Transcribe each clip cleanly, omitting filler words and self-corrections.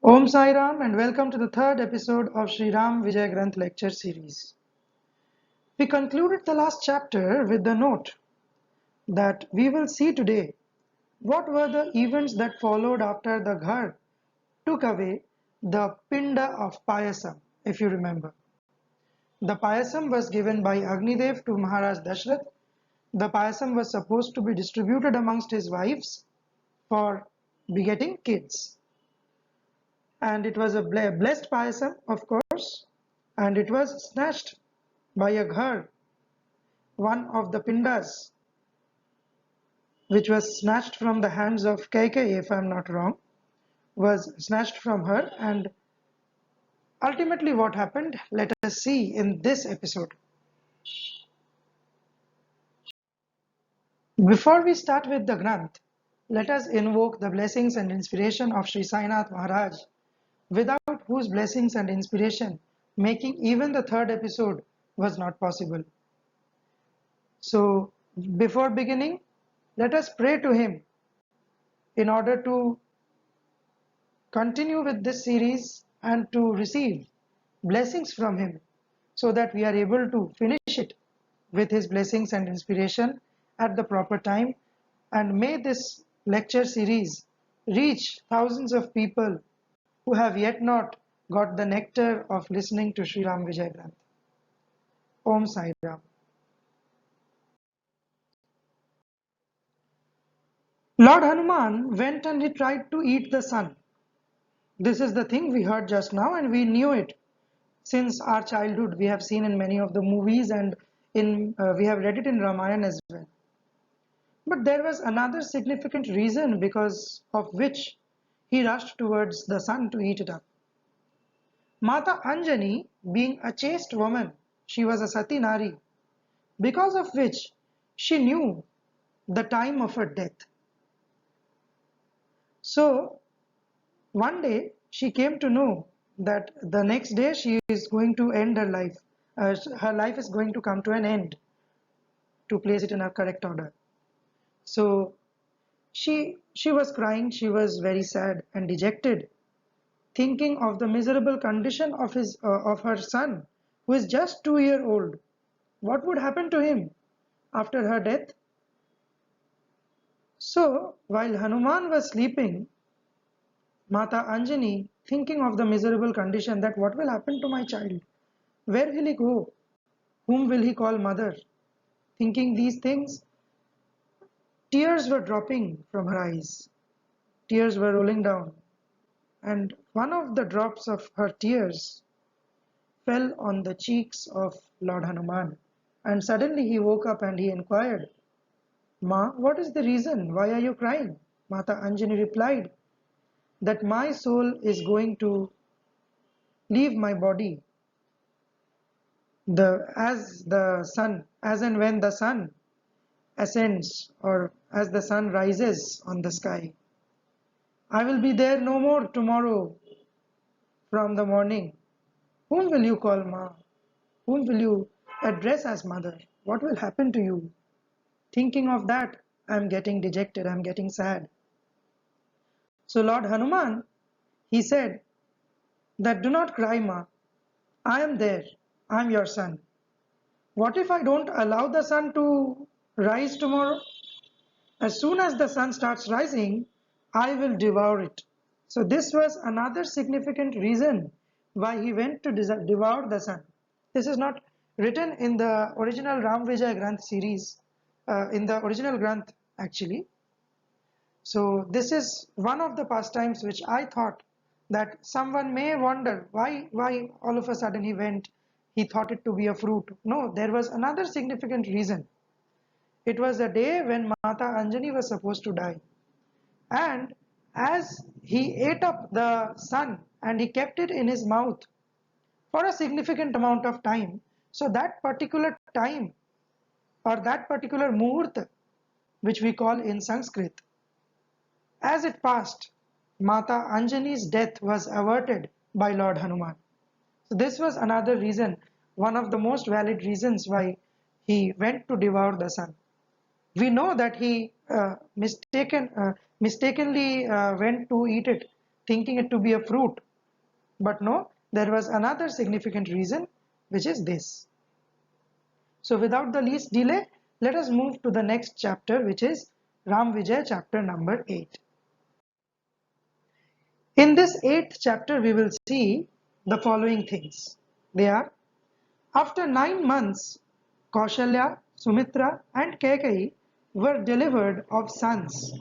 Om Sai Ram and welcome to the third episode of Sri Ramvijay Granth lecture series. We concluded the last chapter with the note that we will see today what were the events that followed after the Ghar took away the Pinda of Payasam, if you remember. The Payasam was given by Agnidev to Maharaj Dashrath. The Payasam was supposed to be distributed amongst his wives for begetting kids. And it was a blessed payasam, of course, and it was snatched by a ghar, one of the pindas, which was snatched from the hands of Kaikeyi, if I'm not wrong, was snatched from her. And ultimately what happened, let us see in this episode. Before we start with the Granth, let us invoke the blessings and inspiration of Sri Sainath Maharaj, without whose blessings and inspiration making even the third episode was not possible. So before beginning, let us pray to him in order to continue with this series and to receive blessings from him so that we are able to finish it with his blessings and inspiration at the proper time. And may this lecture series reach thousands of people who have yet not got the nectar of listening to Sri Ramvijay Granth. Om Sai Ram. Lord Hanuman went and he tried to eat the sun. This is the thing we heard just now, and we knew it since our childhood. We have seen in many of the movies, and we have read it in Ramayana as well. But there was another significant reason because of which he rushed towards the sun to eat it up. Mata Anjani, being a chaste woman, she was a Sati Nari, because of which she knew the time of her death. So one day she came to know that the next day she is going to end her life. Her life is going to come to an end, to place it in a correct order. So she was crying, she was very sad and dejected, thinking of the miserable condition of her son, who is just 2 years old. What would happen to him after her death? So while Hanuman was sleeping, Mata Anjani, thinking of the miserable condition, that what will happen to my child? Where will he go? Whom will he call mother? Thinking these things, tears were dropping from her eyes. Tears were rolling down. And one of the drops of her tears fell on the cheeks of Lord Hanuman. And suddenly he woke up and he inquired, "Ma, what is the reason? Why are you crying?" Mata Anjani replied that my soul is going to leave my body as and when the sun ascends, or as the sun rises on the sky. I will be there no more tomorrow from the morning. Whom will you call Ma? Whom will you address as mother? What will happen to you? Thinking of that, I am getting dejected, I am getting sad. So Lord Hanuman, he said that, "Do not cry, Ma. I am there. I am your son. What if I don't allow the sun to rise tomorrow? As soon as the sun starts rising, I will devour it." So this was another significant reason why he went to devour the sun. This is not written in the original Ramvijay Granth series, in the original Granth actually. So this is one of the pastimes which I thought that someone may wonder why all of a sudden he thought it to be a fruit. No, there was another significant reason. It was a day when Mata Anjani was supposed to die. And as he ate up the sun and he kept it in his mouth for a significant amount of time, so that particular time, or that particular muhurta, which we call in Sanskrit, as it passed, Mata Anjani's death was averted by Lord Hanuman. So this was another reason, one of the most valid reasons why he went to devour the sun. We know that he mistakenly went to eat it, thinking it to be a fruit. But no, there was another significant reason, which is this. So without the least delay, let us move to the next chapter, which is Ramvijay chapter number 8. In this 8th chapter, we will see the following things. They are, after 9 months, Kaushalya, Sumitra and Kaikeyi were delivered of sons.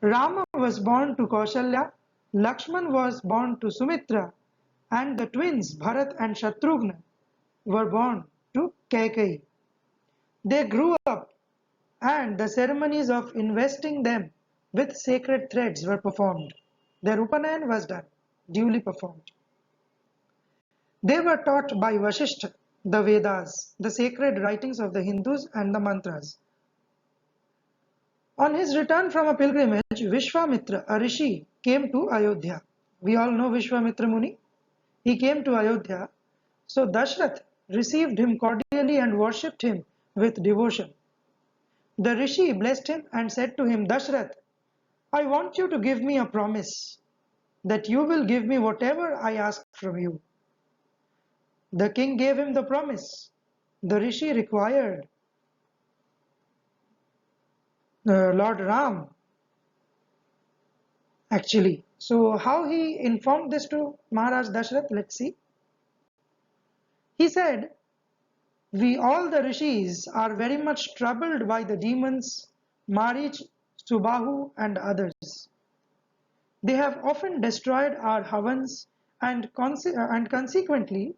Rama was born to Kaushalya, Lakshman was born to Sumitra, and the twins Bharat and Shatrughna were born to Kaikeyi. They grew up, and the ceremonies of investing them with sacred threads were performed. Their Upanayan was done, duly performed. They were taught by Vasishtha, the Vedas, the sacred writings of the Hindus and the mantras. On his return from a pilgrimage, Vishwamitra, a rishi, came to Ayodhya. We all know Vishwamitra Muni. He came to Ayodhya. So Dashrath received him cordially and worshipped him with devotion. The rishi blessed him and said to him, Dashrath, I want you to give me a promise that you will give me whatever I ask from you. The king gave him the promise. The rishi required Lord Ram, actually. So how he informed this to Maharaj Dashrath? Let's see. He said, we all the rishis are very much troubled by the demons, Marich, Subahu and others. They have often destroyed our havans and consequently,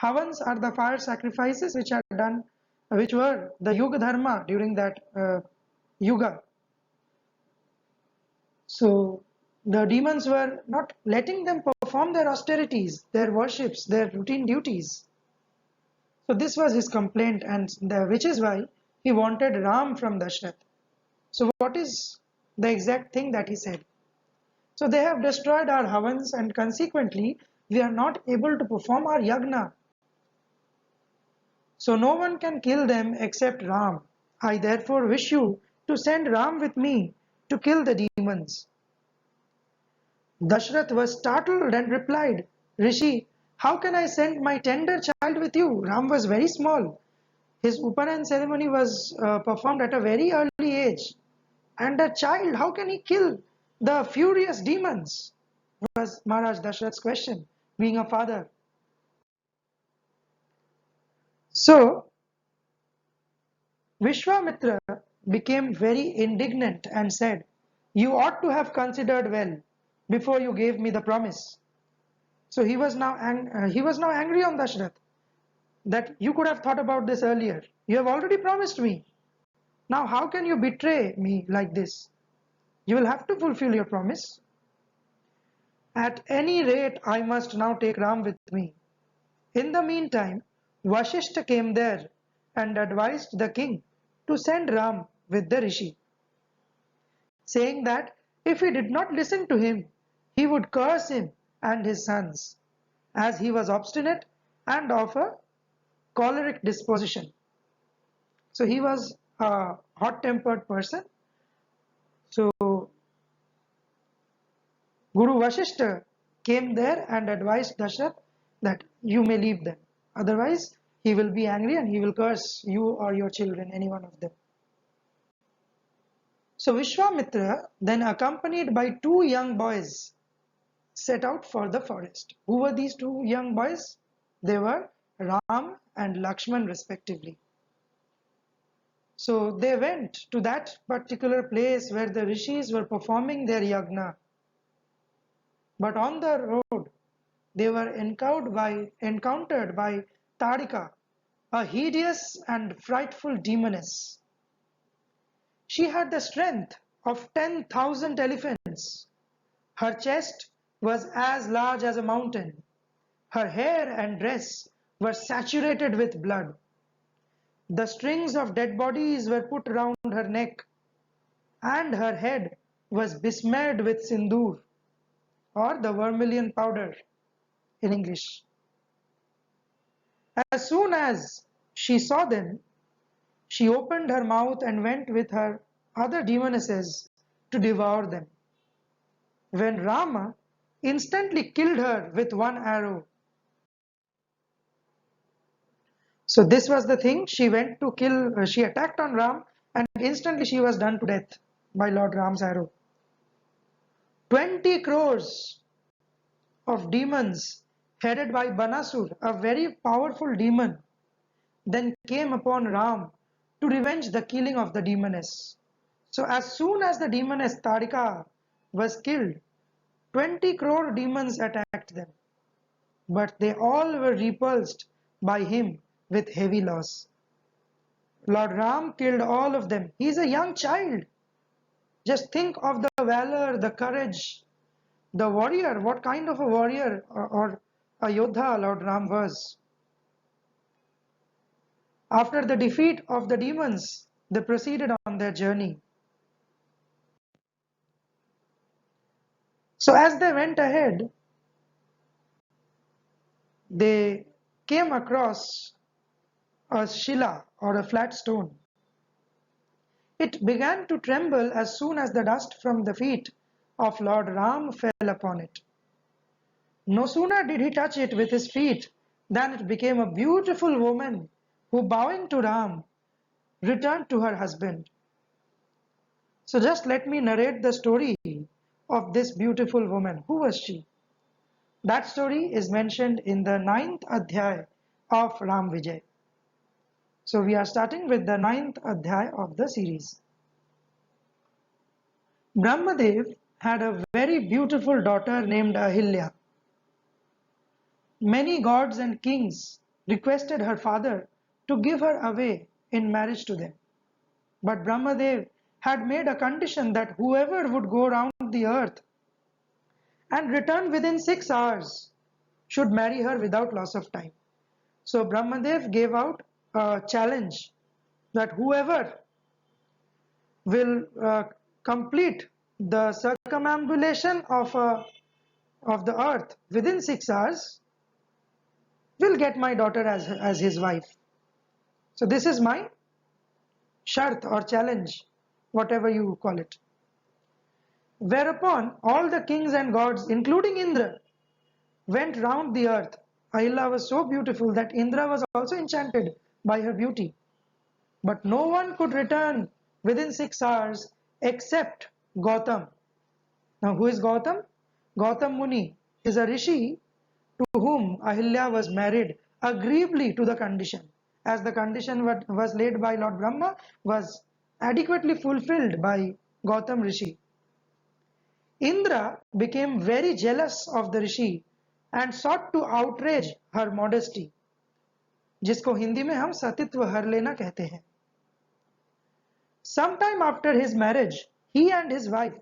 havans are the fire sacrifices which are done, which were the Yuga Dharma during that Yuga. So the demons were not letting them perform their austerities, their worships, their routine duties. So this was his complaint, and which is why he wanted Ram from Dashrath. So what is the exact thing that he said? So they have destroyed our havans and consequently we are not able to perform our yagna. So no one can kill them except Ram. I therefore wish you to send Ram with me to kill the demons. Dashrath was startled and replied, Rishi, how can I send my tender child with you? Ram was very small. His Upanayan ceremony was performed at a very early age. And a child, how can he kill the furious demons? Was Maharaj Dashrath's question, being a father. So, Vishwamitra became very indignant and said, you ought to have considered well before you gave me the promise. So he was now angry on Dashrath that you could have thought about this earlier. You have already promised me. Now how can you betray me like this? You will have to fulfill your promise. At any rate, I must now take Ram with me. In the meantime, Vasishtha came there and advised the king to send Ram with the rishi, saying that if he did not listen to him, he would curse him and his sons, as he was obstinate and of a choleric disposition. So he was a hot-tempered person. So Guru Vasishtha came there and advised Dashrath that you may leave them. Otherwise, he will be angry and he will curse you or your children, any one of them. So Vishwamitra, then accompanied by two young boys, set out for the forest. Who were these two young boys? They were Ram and Lakshman respectively. So they went to that particular place where the rishis were performing their yagna. But on the road, they were encountered by Tarika, a hideous and frightful demoness. She had the strength of 10,000 elephants. Her chest was as large as a mountain. Her hair and dress were saturated with blood. The strings of dead bodies were put round her neck, and her head was besmeared with sindoor, or the vermilion powder in English. As soon as she saw them, she opened her mouth and went with her other demonesses to devour them. when Rama instantly killed her with one arrow. So this was the thing, she went to kill, she attacked on Ram and instantly she was done to death by Lord Ram's arrow. 20 crores of demons headed by Banasur, a very powerful demon, then came upon Ram to revenge the killing of the demoness. So as soon as the demoness Tarika was killed, 20 crore demons attacked them, but they all were repulsed by him with heavy loss. Lord Ram killed all of them. He is a young child. Just think of the valor, the courage, the warrior. What kind of a warrior or a Yodha Lord Ram was. After the defeat of the demons, they proceeded on their journey. So as they went ahead, they came across a Shila or a flat stone. It began to tremble as soon as the dust from the feet of Lord Ram fell upon it. No sooner did he touch it with his feet than it became a beautiful woman who, bowing to Ram, returned to her husband. So just let me narrate the story of this beautiful woman. Who was she? That story is mentioned in the 9th Adhyay of Ramvijay. So we are starting with the 9th Adhyay of the series. Brahmadev had a very beautiful daughter named Ahilya. Many gods and kings requested her father to give her away in marriage to them. But Brahmadev had made a condition that whoever would go round the earth and return within 6 hours should marry her without loss of time. So Brahmadev gave out a challenge that whoever will complete the circumambulation of the earth within 6 hours will get my daughter as his wife. So this is my shart or challenge, whatever you call it. Whereupon all the kings and gods, including Indra, went round the earth. Ahilya was so beautiful that Indra was also enchanted by her beauty. But no one could return within 6 hours except Gautam. Now who is Gautam? Gautam Muni is a rishi to whom Ahilya was married agreeably to the condition, as the condition was laid by Lord Brahma was adequately fulfilled by Gautam Rishi. Indra became very jealous of the Rishi and sought to outrage her modesty, जिसको हिंदी में हम सतित्व हर लेना कहते हैं. Sometime after his marriage, he and his wife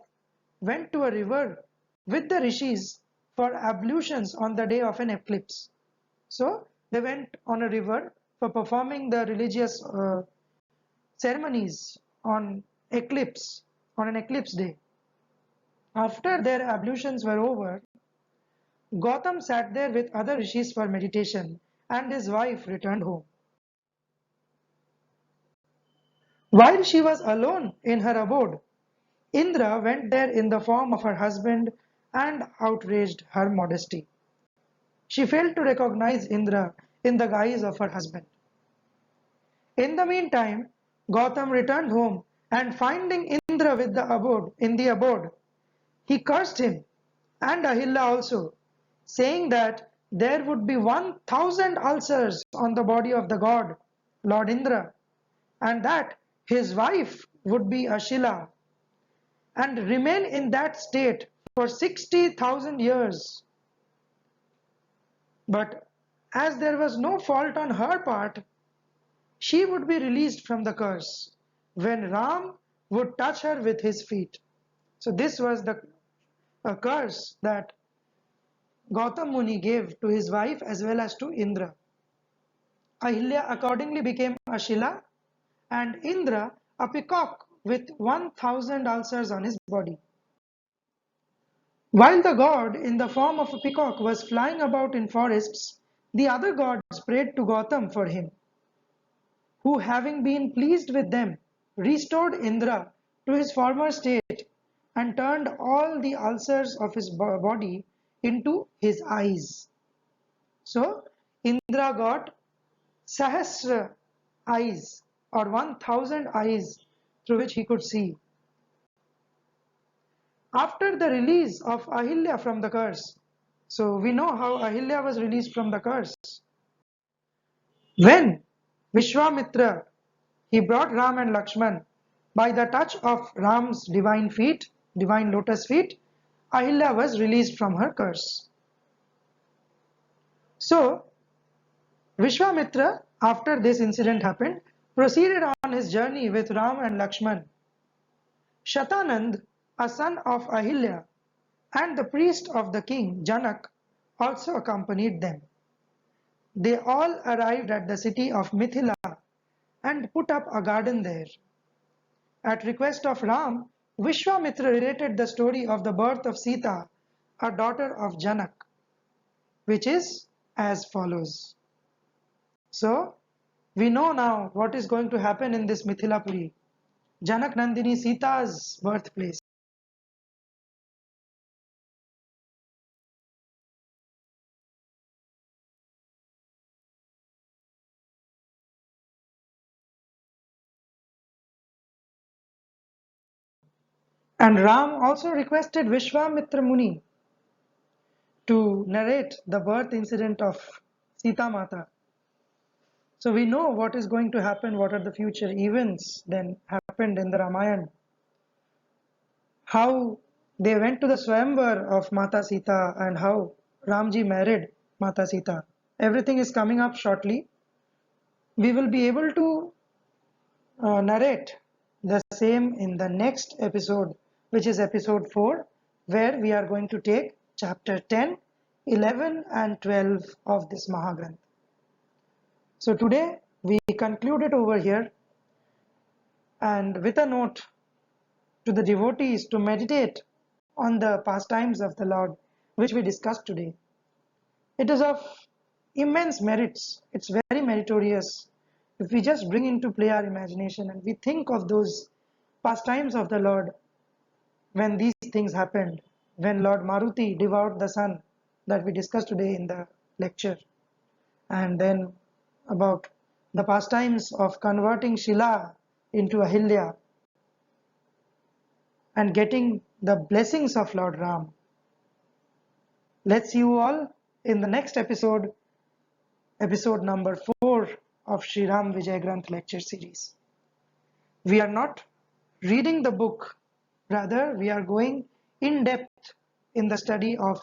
went to a river with the rishis for ablutions on the day of an eclipse. So they went on a river for performing the religious ceremonies on an eclipse day. After their ablutions were over, Gautam sat there with other rishis for meditation and his wife returned home. While she was alone in her abode, Indra went there in the form of her husband and outraged her modesty. She failed to recognize Indra in the guise of her husband. In the meantime, Gautam returned home and finding Indra in the abode, he cursed him and Ahilya also, saying that there would be 1,000 ulcers on the body of the god, Lord Indra, and that his wife would be a Shila and remain in that state for 60,000 years. But as there was no fault on her part, she would be released from the curse when Ram would touch her with his feet. So this was a curse that Gautam Muni gave to his wife as well as to Indra. Ahilya accordingly became a Shila and Indra a peacock with 1,000 ulcers on his body. While the god in the form of a peacock was flying about in forests, the other gods prayed to Gautam for him, who having been pleased with them, restored Indra to his former state and turned all the ulcers of his body into his eyes. So Indra got Sahasra eyes, or 1000 eyes through which he could see. After the release of Ahilya from the curse, so we know how Ahilya was released from the curse. When Vishwamitra, he brought Ram and Lakshman by the touch of Ram's divine feet, divine lotus feet, Ahilya was released from her curse. So Vishwamitra, after this incident happened, proceeded on his journey with Ram and Lakshman. Shatanand, a son of Ahilya, and the priest of the king, Janak, also accompanied them. They all arrived at the city of Mithila and put up a garden there. At request of Ram, Vishwamitra related the story of the birth of Sita, a daughter of Janak, which is as follows. So, we know now what is going to happen in this Mithilapuri, Janak Nandini Sita's birthplace. And Ram also requested Vishwamitra Muni to narrate the birth incident of Sita Mata. So we know what is going to happen, what are the future events then happened in the Ramayana. How they went to the Swayamvar of Mata Sita and how Ramji married Mata Sita. Everything is coming up shortly. We will be able to narrate the same in the next episode, which is episode 4, where we are going to take chapter 10, 11 and 12 of this Mahagranth. So today we conclude it over here, and with a note to the devotees to meditate on the pastimes of the Lord, which we discussed today. It is of immense merits. It's very meritorious. If we just bring into play our imagination and we think of those pastimes of the Lord when these things happened, when Lord Maruti devoured the sun that we discussed today in the lecture, and then about the pastimes of converting Shila into Ahilya and getting the blessings of Lord Ram. Let's see you all in the next episode, episode number 4 of Sri Ramvijay Granth lecture series. We are not reading the book, rather we are going in depth in the study of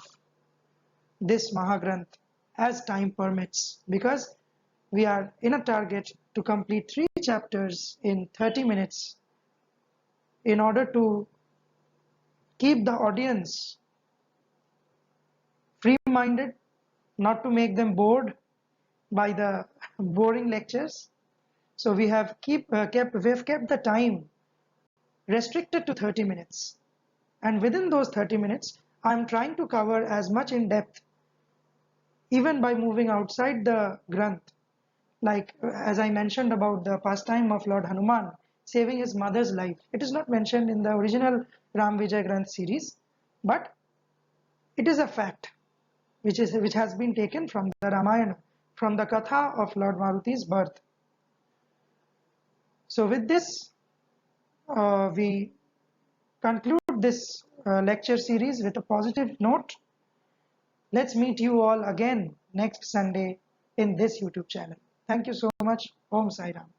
this Mahagranth as time permits, because we are in a target to complete 3 chapters in 30 minutes in order to keep the audience free-minded, not to make them bored by the boring lectures. So we have kept the time restricted to 30 minutes. And within those 30 minutes, I'm trying to cover as much in depth, even by moving outside the Granth. Like as I mentioned about the pastime of Lord Hanuman saving his mother's life. It is not mentioned in the original Ramvijay Granth series, but it is a fact which has been taken from the Ramayana, from the Katha of Lord Maruti's birth. So with this, we conclude this lecture series with a positive note. Let's meet you all again next Sunday in this YouTube channel. Thank you so much. Om Sai Ram.